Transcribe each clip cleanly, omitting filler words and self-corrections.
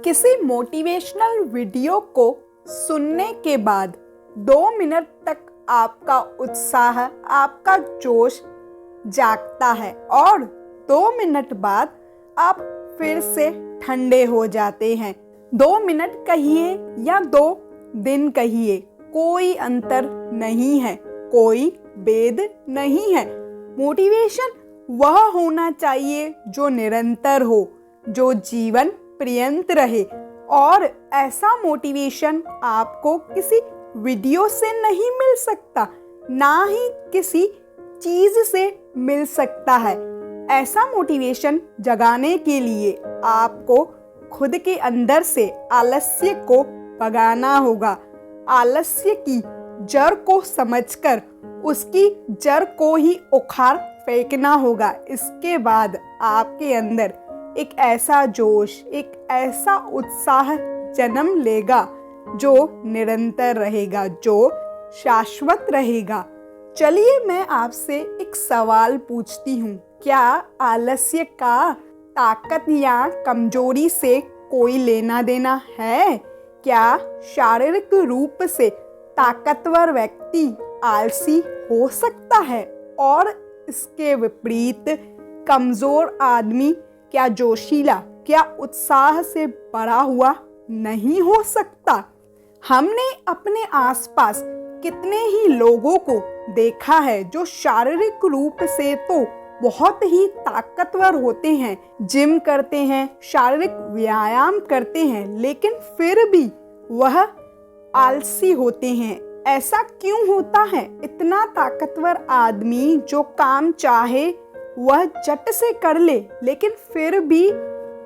किसी motivational video को सुनने के बाद 2 मिनट तक आपका उत्साह, आपका जोश जागता है और 2 मिनट बाद आप फिर से ठंडे हो जाते हैं। 2 मिनट कहिए या 2 दिन कहिए, कोई अंतर नहीं है, कोई भेद नहीं है। मोटिवेशन वह होना चाहिए जो निरंतर हो, जो जीवन पर्यंत रहे। और ऐसा मोटिवेशन आपको किसी वीडियो से नहीं मिल सकता, ना ही किसी चीज से मिल सकता है। ऐसा मोटिवेशन जगाने के लिए आपको खुद के अंदर से आलस्य को भगाना होगा। आलस्य की जड़ को समझकर उसकी जड़ को ही उखाड़ फेंकना होगा। इसके बाद आपके अंदर एक ऐसा जोश, एक ऐसा उत्साह जन्म लेगा जो निरंतर रहेगा, जो शाश्वत रहेगा। चलिए मैं आपसे एक सवाल पूछती हूँ, क्या आलस्य का ताकत या कमजोरी से कोई लेना देना है? क्या शारीरिक रूप से ताकतवर व्यक्ति आलसी हो सकता है और इसके विपरीत कमजोर आदमी क्या जोशीला, क्या उत्साह से भरा हुआ नहीं हो सकता? हमने अपने आसपास कितने ही लोगों को देखा है जो शारीरिक रूप से तो बहुत ही ताकतवर होते हैं, जिम करते हैं, शारीरिक व्यायाम करते हैं, लेकिन फिर भी वह आलसी होते हैं। ऐसा क्यों होता है? इतना ताकतवर आदमी जो काम चाहे वह झट से कर ले, लेकिन फिर भी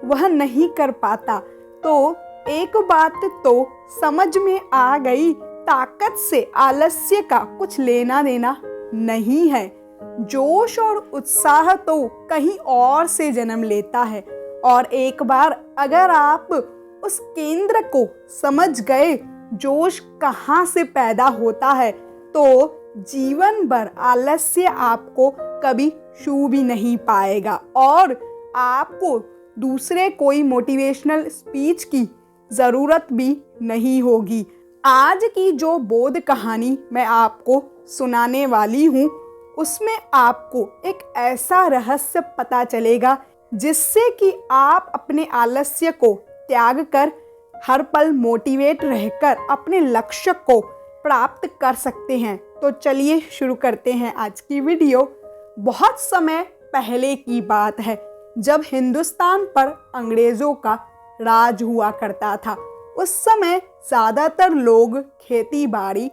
वह नहीं कर पाता। तो एक बात तो समझ में आ गई, ताकत से आलस्य का कुछ लेना देना नहीं है। जोश और उत्साह तो कहीं और से जन्म लेता है। और एक बार अगर आप उस केंद्र को समझ गए, जोश कहाँ से पैदा होता है, तो जीवन भर आलस्य आपको कभी छू भी नहीं पाएगा और आपको दूसरे कोई मोटिवेशनल स्पीच की ज़रूरत भी नहीं होगी। आज की जो बोध कहानी मैं आपको सुनाने वाली हूँ, उसमें आपको एक ऐसा रहस्य पता चलेगा जिससे कि आप अपने आलस्य को त्याग कर हर पल मोटिवेट रहकर अपने लक्ष्य को प्राप्त कर सकते हैं। तो चलिए शुरू करते हैं आज की वीडियो। बहुत समय पहले की बात है, जब हिंदुस्तान पर अंग्रेजों का राज हुआ करता था। उस समय ज़्यादातर लोग खेती बाड़ी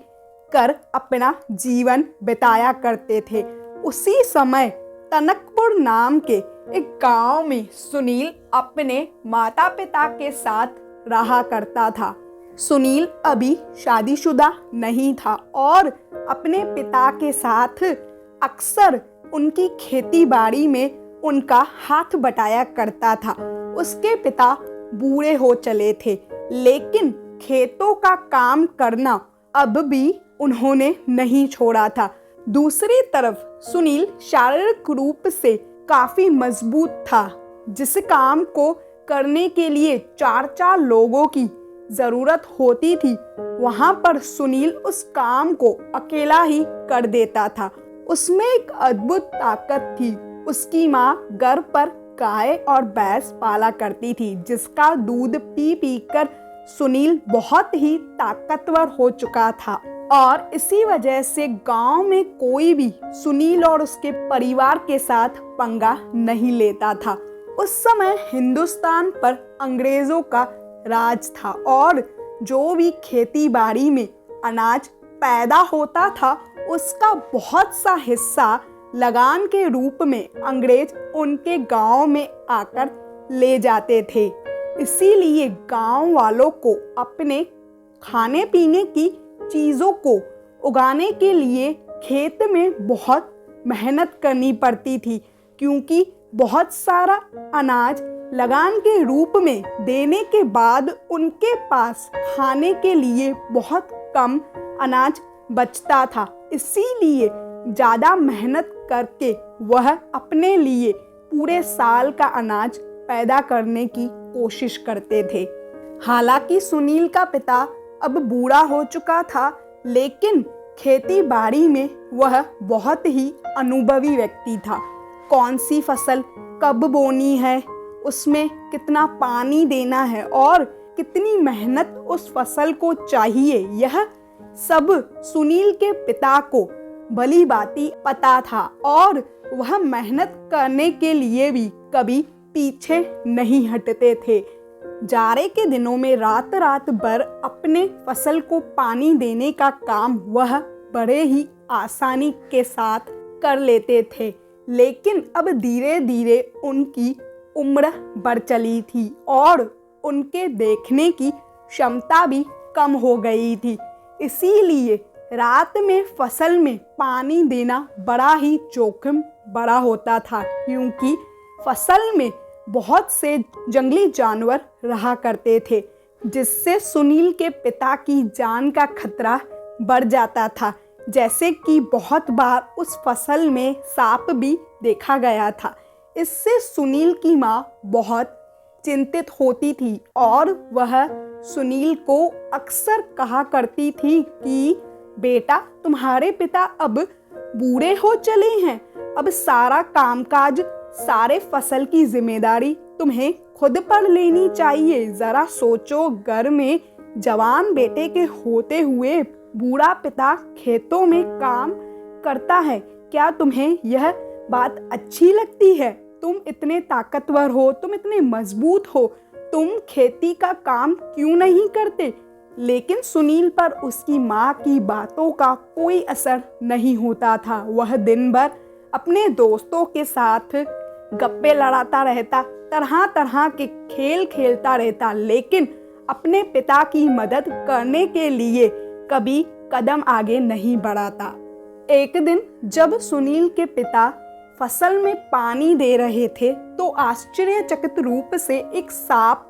कर अपना जीवन बिताया करते थे। उसी समय टनकपुर नाम के एक गांव में सुनील अपने माता पिता के साथ रहा करता था। सुनील अभी शादीशुदा नहीं था और अपने पिता के साथ अक्सर उनकी खेती बाड़ी में उनका हाथ बटाया करता था। उसके पिता बूढ़े हो चले थे, लेकिन खेतों का काम करना अब भी उन्होंने नहीं छोड़ा था। दूसरी तरफ सुनील शारीरिक रूप से काफी मजबूत था। जिस काम को करने के लिए 4 लोगों की जरूरत होती थी, वहां पर सुनील उस काम को अकेला ही कर देता था। उसमें एक अद्भुत ताकत थी। उसकी माँ घर पर गाय और भैंस पाला करती थी, जिसका दूध पी पी कर सुनील बहुत ही ताकतवर हो चुका था। और इसी वजह से गांव में कोई भी सुनील और उसके परिवार के साथ पंगा नहीं लेता था। उस समय हिंदुस्तान पर अंग्रेजों का राज था और जो भी खेती बाड़ी में अनाज पैदा होता था, उसका बहुत सा हिस्सा लगान के रूप में अंग्रेज उनके गांव में आकर ले जाते थे। इसीलिए गांव वालों को अपने खाने पीने की चीज़ों को उगाने के लिए खेत में बहुत मेहनत करनी पड़ती थी, क्योंकि बहुत सारा अनाज लगान के रूप में देने के बाद उनके पास खाने के लिए बहुत कम अनाज बचता था। इसीलिए ज़्यादा मेहनत करके वह अपने लिए पूरे साल का अनाज पैदा करने की कोशिश करते थे। हालांकि सुनील का पिता अब बूढ़ा हो चुका था, लेकिन खेती बाड़ी में वह बहुत ही अनुभवी व्यक्ति था। कौन सी फसल कब बोनी है, उसमें कितना पानी देना है और कितनी मेहनत उस फसल को चाहिए, यह सब सुनील के पिता को भली भांति पता था और वह मेहनत करने के लिए भी कभी पीछे नहीं हटते थे। जाड़े के दिनों में रात रात भर अपने फसल को पानी देने का काम वह बड़े ही आसानी के साथ कर लेते थे। लेकिन अब धीरे धीरे उनकी उम्र बढ़ चली थी और उनके देखने की क्षमता भी कम हो गई थी। इसीलिए रात में फसल में पानी देना बड़ा ही जोखिम बड़ा होता था, क्योंकि फसल में बहुत से जंगली जानवर रहा करते थे, जिससे सुनील के पिता की जान का खतरा बढ़ जाता था। जैसे कि बहुत बार उस फसल में सांप भी देखा गया था। इससे सुनील की माँ बहुत चिंतित होती थी और वह सुनील को अक्सर कहा करती थी कि बेटा, तुम्हारे पिता अब बूढ़े हो चले हैं, अब सारा कामकाज, सारे फसल की जिम्मेदारी तुम्हें खुद पर लेनी चाहिए। जरा सोचो, घर में जवान बेटे के होते हुए बूढ़ा पिता खेतों में काम करता है। क्या तुम्हें यह बात अच्छी लगती है? तुम इतने ताकतवर हो, तुम इतने मजबूत हो, तुम खेती का काम क्यों नहीं करते? लेकिन सुनील पर उसकी माँ की बातों का कोई असर नहीं होता था। वह दिन भर अपने दोस्तों के साथ गप्पे लड़ाता रहता, तरह तरह के खेल खेलता रहता, लेकिन अपने पिता की मदद करने के लिए कभी कदम आगे नहीं बढ़ाता। एक दिन जब सुनील के पिता फसल में पानी दे रहे थे, तो आश्चर्यचकित रूप से एक सांप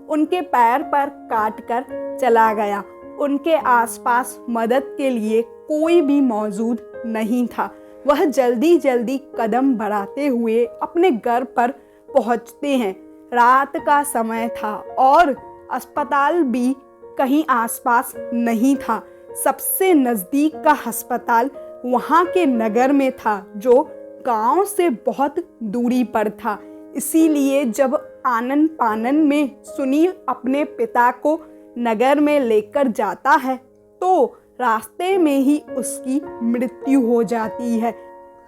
उनके पैर पर काट कर चला गया। उनके आसपास मदद के लिए कोई भी मौजूद नहीं था। वह जल्दी जल्दी कदम बढ़ाते हुए अपने घर पर पहुंचते हैं। रात का समय था और अस्पताल भी कहीं आसपास नहीं था। सबसे नज़दीक का अस्पताल वहाँ के नगर में था, जो गांव से बहुत दूरी पर था। इसीलिए जब आनन फानन में सुनील अपने पिता को नगर में लेकर जाता है, तो रास्ते में ही उसकी मृत्यु हो जाती है।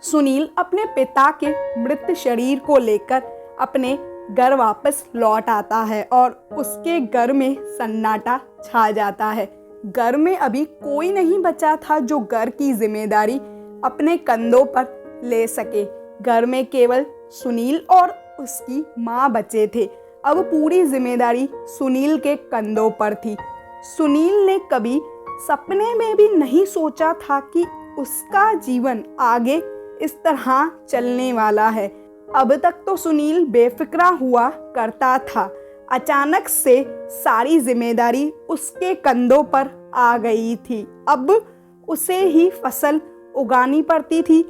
सुनील अपने पिता के मृत शरीर को लेकर अपने घर वापस लौट आता है और उसके घर में सन्नाटा छा जाता है। घर में अभी कोई नहीं बचा था जो घर की जिम्मेदारी अपने कंधों पर ले सके। घर में केवल सुनील और उसकी माँ बचे थे। अब पूरी जिम्मेदारी सुनील के कंधों पर थी। सुनील ने कभी सपने में भी नहीं सोचा था कि उसका जीवन आगे इस तरह चलने वाला है। अब तक तो सुनील बेफिक्रा हुआ करता था। अचानक से सारी जिम्मेदारी उसके कंधों पर आ गई थी। अब उसे ही फसल उगानी पड़ती थी।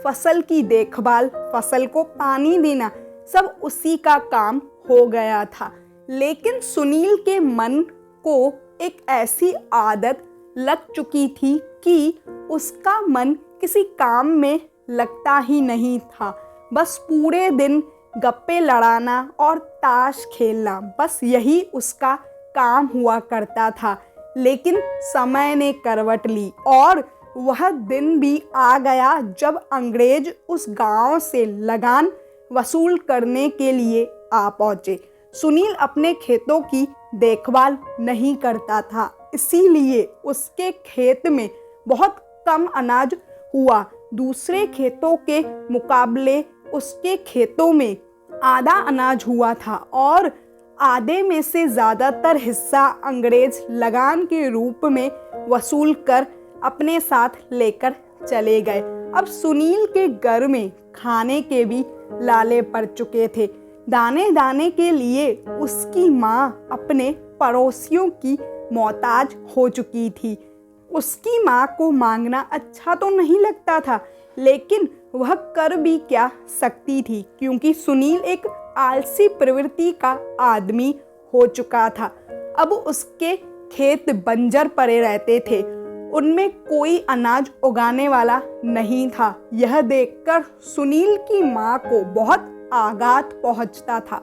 फसल की देखभाल, फसल को पानी देना, सब उसी का काम हो गया था। लेकिन सुनील के मन को एक ऐसी आदत लग चुकी थी कि उसका मन किसी काम में लगता ही नहीं था। बस पूरे दिन गप्पे लड़ाना और ताश खेलना, बस यही उसका काम हुआ करता था। लेकिन समय ने करवट ली और वह दिन भी आ गया जब अंग्रेज उस गांव से लगान वसूल करने के लिए आ पहुंचे। सुनील अपने खेतों की देखभाल नहीं करता था, इसीलिए उसके खेत में बहुत कम अनाज हुआ। दूसरे खेतों के मुकाबले उसके खेतों में आधा अनाज हुआ था और आधे में से ज़्यादातर हिस्सा अंग्रेज लगान के रूप में वसूल कर अपने साथ लेकर चले गए। अब सुनील के घर में खाने के भी लाले पड़ चुके थे। दाने दाने के लिए उसकी माँ अपने पड़ोसियों की मोहताज हो चुकी थी। उसकी माँ को मांगना अच्छा तो नहीं लगता था, लेकिन वह कर भी क्या सकती थी, क्योंकि सुनील एक आलसी प्रवृत्ति का आदमी हो चुका था। अब उसके खेत बंजर पड़े रहते थे, उनमें कोई अनाज उगाने वाला नहीं था। यह देखकर सुनील की माँ को बहुत आघात पहुंचता था।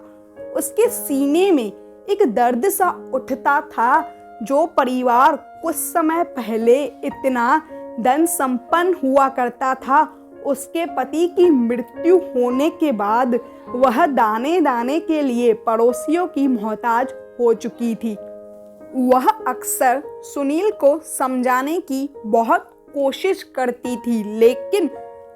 उसके सीने में एक दर्द सा उठता था। जो परिवार कुछ समय पहले इतना धन संपन्न हुआ करता था, उसके पति की मृत्यु होने के बाद वह दाने दाने के लिए पड़ोसियों की मोहताज हो चुकी थी। वह अक्सर सुनील को समझाने की बहुत कोशिश करती थी, लेकिन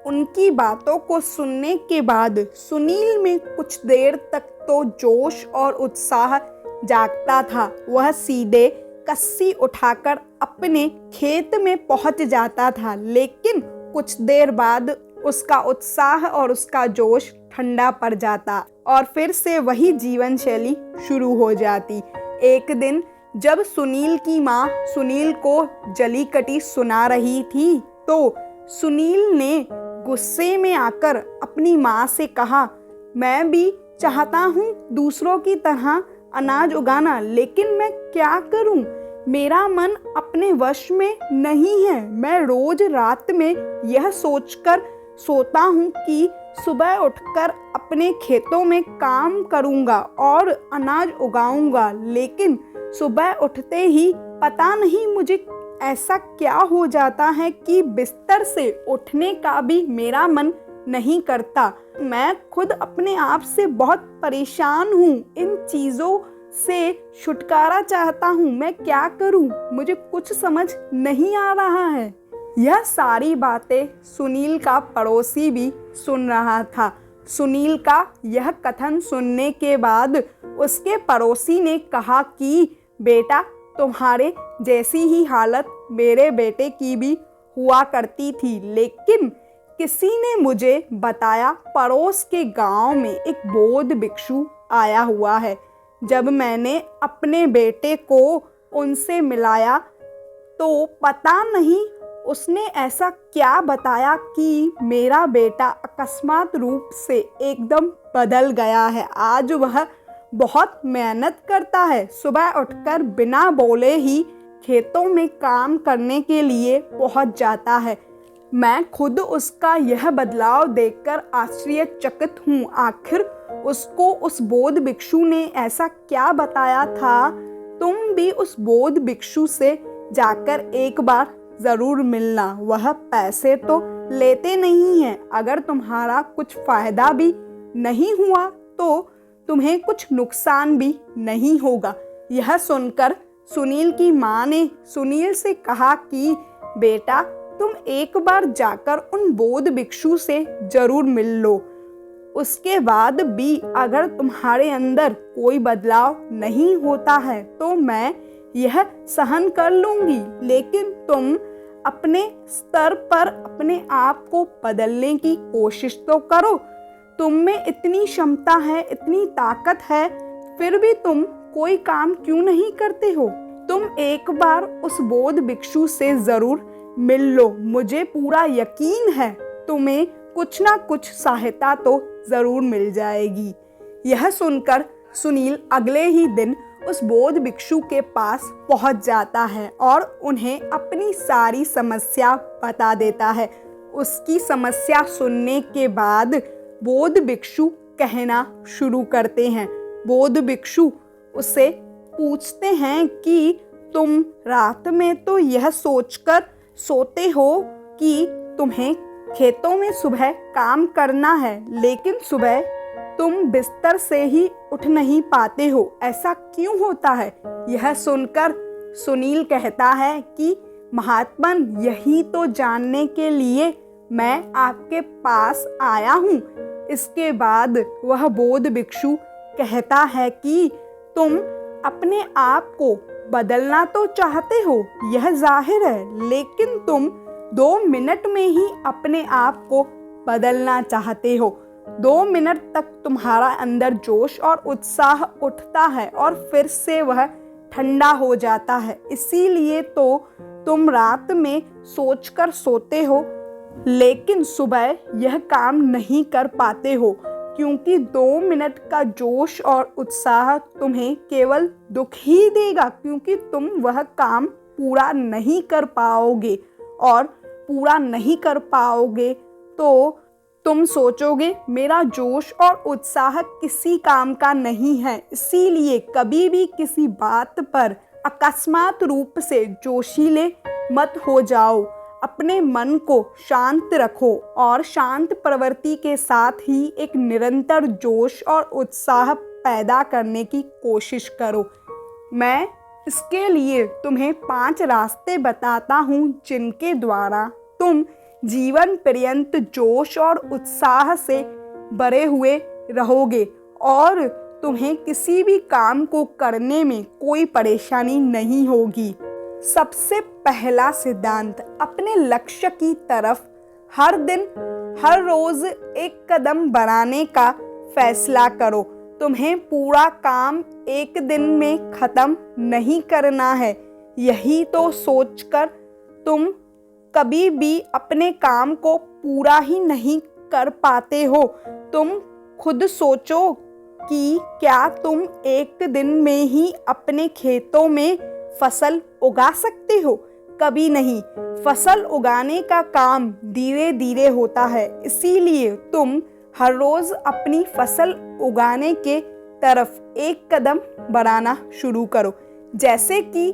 उनकी बातों को सुनने के बाद सुनील में कुछ देर तक तो जोश और उत्साह जागता था। वह सीधे कस्सी उठाकर अपने खेत में पहुंच जाता था, लेकिन कुछ देर बाद उसका उत्साह और उसका जोश ठंडा पड़ जाता और फिर से वही जीवन शैली शुरू हो जाती। एक दिन जब सुनील की माँ सुनील को जली कटी सुना रही थी, तो सुनील ने गुस्से में आकर अपनी माँ से कहा, मैं भी चाहता हूँ दूसरों की तरह अनाज उगाना, लेकिन मैं क्या करूँ? मेरा मन अपने वश में नहीं है। मैं रोज रात में यह सोचकर सोता हूँ कि सुबह उठकर अपने खेतों में काम करूँगा और अनाज उगाऊंगा, लेकिन सुबह उठते ही पता नहीं मुझे ऐसा क्या हो जाता है कि बिस्तर से उठने का भी मेरा मन नहीं करता। मैं खुद अपने आप से बहुत परेशान हूँ। इन चीज़ों से छुटकारा चाहता हूँ। मैं क्या करूँ? मुझे कुछ समझ नहीं आ रहा है। यह सारी बातें सुनील का पड़ोसी भी सुन रहा था। सुनील का यह कथन सुनने के बाद उसके पड़ोसी ने कहा कि बेटा, तुम्हारे जैसी ही हालत मेरे बेटे की भी हुआ करती थी, लेकिन किसी ने मुझे बताया पड़ोस के गांव में एक बौद्ध भिक्षु आया हुआ है। जब मैंने अपने बेटे को उनसे मिलाया तो पता नहीं उसने ऐसा क्या बताया कि मेरा बेटा अकस्मात रूप से एकदम बदल गया है। आज वह बहुत मेहनत करता है। सुबह उठकर बिना बोले ही खेतों में काम करने के लिए पहुंच जाता है। मैं खुद उसका यह बदलाव देखकर आश्चर्यचकित हूँ। आखिर उसको उस बौद्ध भिक्षु ने ऐसा क्या बताया था? तुम भी उस बौद्ध भिक्षु से जाकर एक बार जरूर मिलना। वह पैसे तो लेते नहीं हैं। अगर तुम्हारा कुछ फायदा भी नहीं हुआ तो तुम्हें कुछ नुकसान भी नहीं होगा। यह सुनकर सुनील की माँ ने सुनील से कहा कि बेटा, तुम एक बार जाकर उन बौद्ध भिक्षु से जरूर मिल लो। उसके बाद भी अगर तुम्हारे अंदर कोई बदलाव नहीं होता है तो मैं यह सहन कर लूंगी, लेकिन तुम अपने स्तर पर अपने आप को बदलने की कोशिश तो करो। तुम में इतनी क्षमता है, इतनी ताकत है, फिर भी तुम कोई काम क्यों नहीं करते हो? तुम एक बार उस बौद्ध भिक्षु से जरूर मिल लो। मुझे पूरा यकीन है तुम्हें कुछ ना कुछ सहायता तो जरूर मिल जाएगी। यह सुनकर सुनील अगले ही दिन उस बौद्ध भिक्षु के पास पहुंच जाता है और उन्हें अपनी सारी समस्या बता देता है। उसकी समस्या सुनने के बाद बौद्ध भिक्षु कहना शुरू करते हैं। बौद्ध भिक्षु उससे पूछते हैं कि तुम रात में तो यह सोचकर सोते हो कि तुम्हें खेतों में सुबह काम करना है, लेकिन सुबह तुम बिस्तर से ही उठ नहीं पाते हो। ऐसा क्यों होता है? यह सुनकर सुनील कहता है कि महात्मन, यही तो जानने के लिए मैं आपके पास आया हूँ। इसके बाद वह बौद्ध भिक्षु कहता है कि तुम अपने आप को बदलना तो चाहते हो, यह जाहिर है, लेकिन तुम 2 मिनट में ही अपने आप को बदलना चाहते हो। 2 मिनट तक तुम्हारा अंदर जोश और उत्साह उठता है और फिर से वह ठंडा हो जाता है। इसीलिए तो तुम रात में सोचकर सोते हो, लेकिन सुबह यह काम नहीं कर पाते हो। क्योंकि 2 मिनट का जोश और उत्साह तुम्हें केवल दुख ही देगा, क्योंकि तुम वह काम पूरा नहीं कर पाओगे, और पूरा नहीं कर पाओगे तो तुम सोचोगे मेरा जोश और उत्साह किसी काम का नहीं है। इसीलिए कभी भी किसी बात पर अकस्मात रूप से जोशीले मत हो जाओ। अपने मन को शांत रखो और शांत प्रवृत्ति के साथ ही एक निरंतर जोश और उत्साह पैदा करने की कोशिश करो। मैं इसके लिए तुम्हें 5 रास्ते बताता हूँ जिनके द्वारा तुम जीवन पर्यंत जोश और उत्साह से भरे हुए रहोगे और तुम्हें किसी भी काम को करने में कोई परेशानी नहीं होगी। सबसे पहला सिद्धांत, अपने लक्ष्य की तरफ हर दिन हर रोज एक कदम बढ़ाने का फैसला करो। तुम्हें पूरा काम एक दिन में खत्म नहीं करना है। यही तो सोचकर तुम कभी भी अपने काम को पूरा ही नहीं कर पाते हो। तुम खुद सोचो कि क्या तुम एक दिन में ही अपने खेतों में फसल उगा सकते हो? कभी नहीं। फसल उगाने का काम धीरे धीरे होता है, इसीलिए तुम हर रोज अपनी फसल उगाने के तरफ एक कदम बढ़ाना शुरू करो। जैसे कि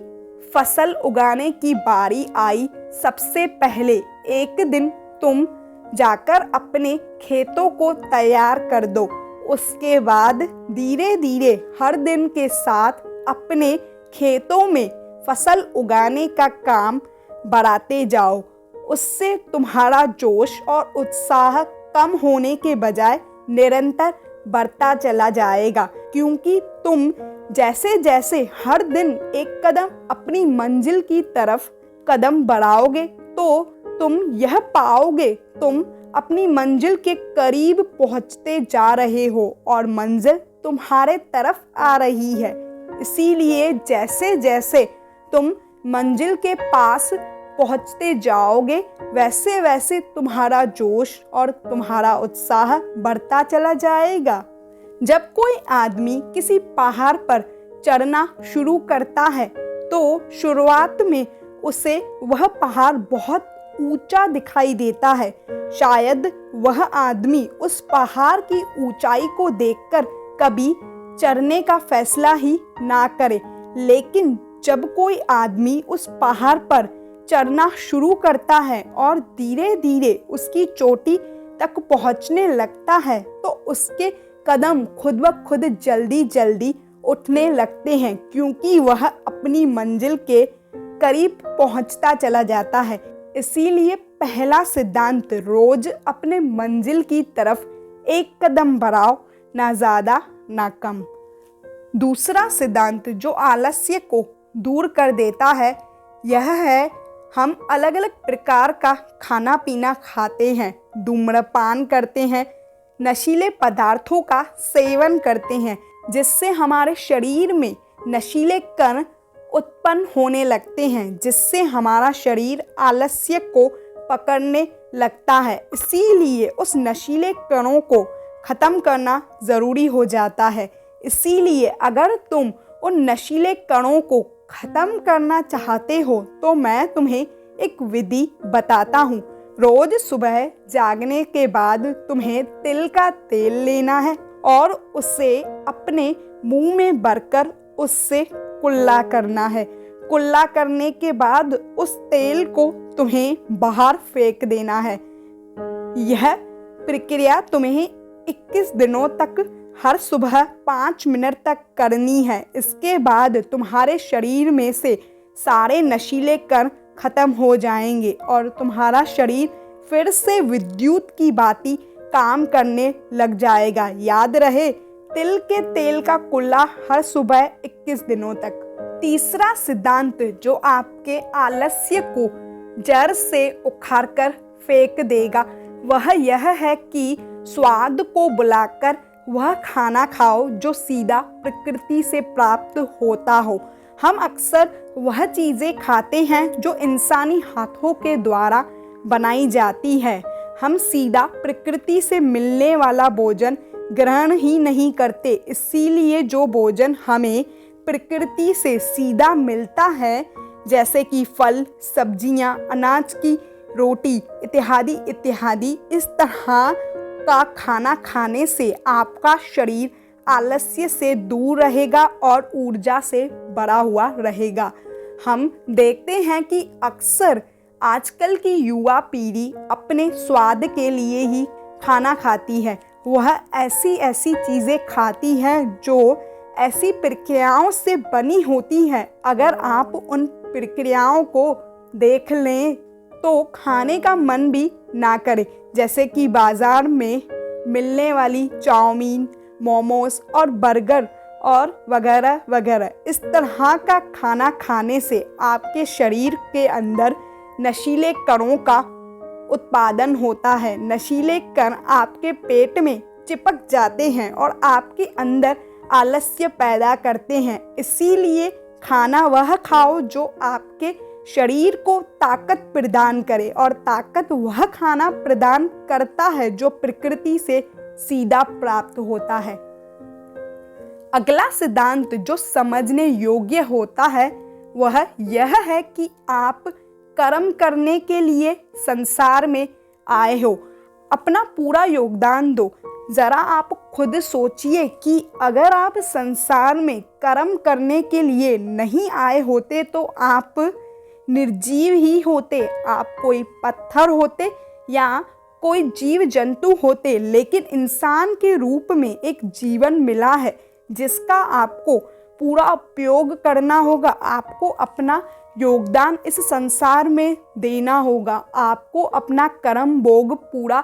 फसल उगाने की बारी आई, सबसे पहले एक दिन तुम जाकर अपने खेतों को तैयार कर दो। उसके बाद धीरे धीरे हर दिन के साथ अपने खेतों में फसल उगाने का काम बढ़ाते जाओ। उससे तुम्हारा जोश और उत्साह कम होने के बजाय निरंतर बढ़ता चला जाएगा, क्योंकि तुम जैसे जैसे हर दिन एक कदम अपनी मंजिल की तरफ कदम बढ़ाओगे तो तुम यह पाओगे तुम अपनी मंजिल के करीब पहुंचते जा रहे हो और मंजिल तुम्हारे तरफ आ रही है। इसीलिए जैसे जैसे तुम मंजिल के पास पहुंचते जाओगे वैसे वैसे तुम्हारा जोश और तुम्हारा उत्साह बढ़ता चला जाएगा। जब कोई आदमी किसी पहाड़ पर चढ़ना शुरू करता है तो शुरुआत में उसे वह पहाड़ बहुत ऊंचा दिखाई देता है। शायद वह आदमी उस पहाड़ की ऊंचाई को देखकर कभी चढ़ने का फैसला ही ना करे, लेकिन जब कोई आदमी उस पहाड़ पर चढ़ना शुरू करता है और धीरे धीरे उसकी चोटी तक पहुंचने लगता है तो उसके कदम खुद ब खुद जल्दी जल्दी उठने लगते हैं, क्योंकि वह अपनी मंजिल के करीब पहुंचता चला जाता है। इसीलिए पहला सिद्धांत, रोज अपने मंजिल की तरफ एक कदम बढ़ाओ, ना ज़्यादा ना कम। दूसरा सिद्धांत जो आलस्य को दूर कर देता है यह है, हम अलग अलग प्रकार का खाना पीना खाते हैं, धूम्रपान करते हैं, नशीले पदार्थों का सेवन करते हैं, जिससे हमारे शरीर में नशीले कण उत्पन्न होने लगते हैं, जिससे हमारा शरीर आलस्य को पकड़ने लगता है। इसीलिए उस नशीले कणों को ख़त्म करना ज़रूरी हो जाता है। इसीलिए अगर तुम उन नशीले कणों को ख़त्म करना चाहते हो तो मैं तुम्हें एक विधि बताता हूँ। रोज़ सुबह जागने के बाद तुम्हें तिल का तेल लेना है और उसे अपने मुंह में भरकर उससे कुल्ला करना है। कुल्ला करने के बाद उस तेल को तुम्हें बाहर फेंक देना है। यह प्रक्रिया तुम्हें 21 दिनों तक हर सुबह 5 मिनट तक करनी है। इसके बाद तुम्हारे शरीर में से सारे नशीले कण खत्म हो जाएंगे और तुम्हारा शरीर फिर से विद्युत की भांति काम करने लग जाएगा। याद रहे, तिल के तेल का कुल्ला हर सुबह 21 दिनों तक। तीसरा सिद्धांत जो आपके आलस्य को जड़ से उखाड़कर फेंक देगा वह यह है कि स्वाद को बुलाकर वह खाना खाओ जो सीधा प्रकृति से प्राप्त होता हो। हम अक्सर वह चीज़ें खाते हैं जो इंसानी हाथों के द्वारा बनाई जाती है। हम सीधा प्रकृति से मिलने वाला भोजन ग्रहण ही नहीं करते। इसीलिए जो भोजन हमें प्रकृति से सीधा मिलता है, जैसे कि फल, सब्जियां, अनाज की रोटी इत्यादि इत्यादि, इस तरह का खाना खाने से आपका शरीर आलस्य से दूर रहेगा और ऊर्जा से भरा हुआ रहेगा। हम देखते हैं कि अक्सर आजकल की युवा पीढ़ी अपने स्वाद के लिए ही खाना खाती है। वह ऐसी ऐसी चीज़ें खाती है जो ऐसी प्रक्रियाओं से बनी होती है, अगर आप उन प्रक्रियाओं को देख लें तो खाने का मन भी ना करे। जैसे कि बाज़ार में मिलने वाली चाउमीन, मोमोज और बर्गर और वगैरह वगैरह, इस तरह का खाना खाने से आपके शरीर के अंदर नशीले कणों का उत्पादन होता है। नशीले कण आपके पेट में चिपक जाते हैं और आपके अंदर आलस्य पैदा करते हैं। इसीलिए खाना वह खाओ जो आपके शरीर को ताकत प्रदान करे, और ताकत वह खाना प्रदान करता है जो प्रकृति से सीधा प्राप्त होता है। अगला सिद्धांत जो समझने योग्य होता है वह यह है कि आप कर्म करने के लिए संसार में आए हो, अपना पूरा योगदान दो। जरा आप खुद सोचिए कि अगर आप संसार में कर्म करने के लिए नहीं आए होते तो आप निर्जीव ही होते, आप कोई पत्थर होते या कोई जीव जंतु होते। लेकिन इंसान के रूप में एक जीवन मिला है जिसका आपको पूरा उपयोग करना होगा। आपको अपना योगदान इस संसार में देना होगा, आपको अपना कर्म भोग पूरा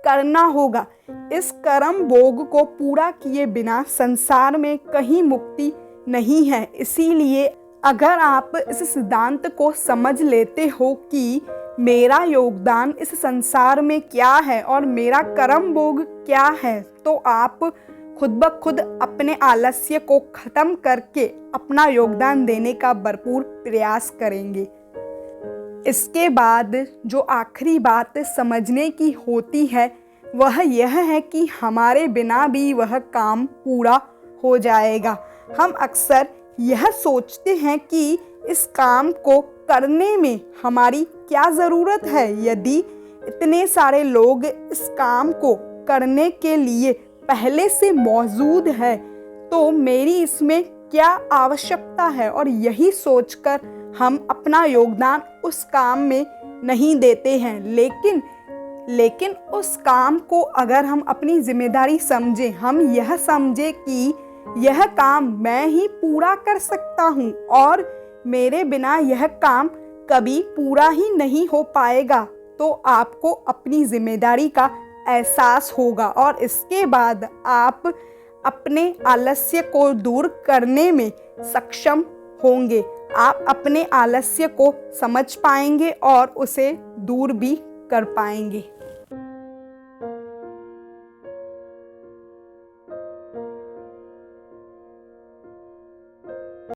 करना होगा। इस कर्म भोग को पूरा किए बिना संसार में कहीं मुक्ति नहीं है। इसीलिए अगर आप इस सिद्धांत को समझ लेते हो कि मेरा योगदान इस संसार में क्या है और मेरा कर्म भोग क्या है, तो आप खुद ब खुद अपने आलस्य को खत्म करके अपना योगदान देने का भरपूर प्रयास करेंगे। इसके बाद जो आखिरी बात समझने की होती है वह यह है कि हमारे बिना भी वह काम पूरा हो जाएगा। हम अक्सर यह सोचते हैं कि इस काम को करने में हमारी क्या ज़रूरत है। यदि इतने सारे लोग इस काम को करने के लिए पहले से मौजूद है तो मेरी इसमें क्या आवश्यकता है, और यही सोचकर हम अपना योगदान उस काम में नहीं देते हैं। लेकिन उस काम को अगर हम अपनी जिम्मेदारी समझें, हम यह समझें कि यह काम मैं ही पूरा कर सकता हूँ और मेरे बिना यह काम कभी पूरा ही नहीं हो पाएगा, तो आपको अपनी जिम्मेदारी का एहसास होगा और इसके बाद आप अपने आलस्य को दूर करने में सक्षम होंगे। आप अपने आलस्य को समझ पाएंगे और उसे दूर भी कर पाएंगे।